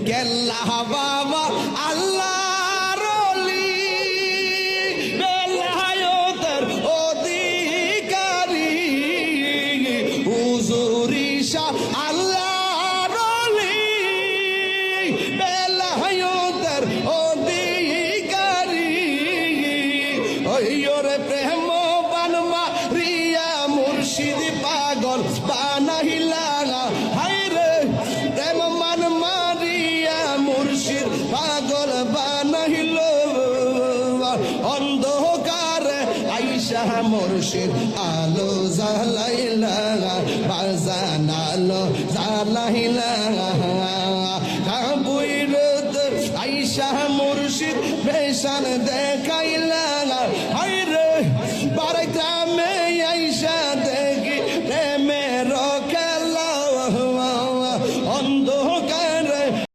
কেল্লা বাবা আল্লাহর ওলি বেলায়েতের অধিকারী হুজুরি শাহ আল্লাহর ওলি বেলায়েতের অধিকারী ওরে প্রেম বানমা রিয়া মুর্শিদ পাগল বানাইলা হায় রে প্রেম মান মারিয়া মুর্শিদ পাগল বানাইল অন্ধকার আইসা মুর্শিদ আলো জ্বালাইলা বাজান আলো জ্বালাইলা বুইরত আইসা মুর্শিদ পেশান দেখাইলা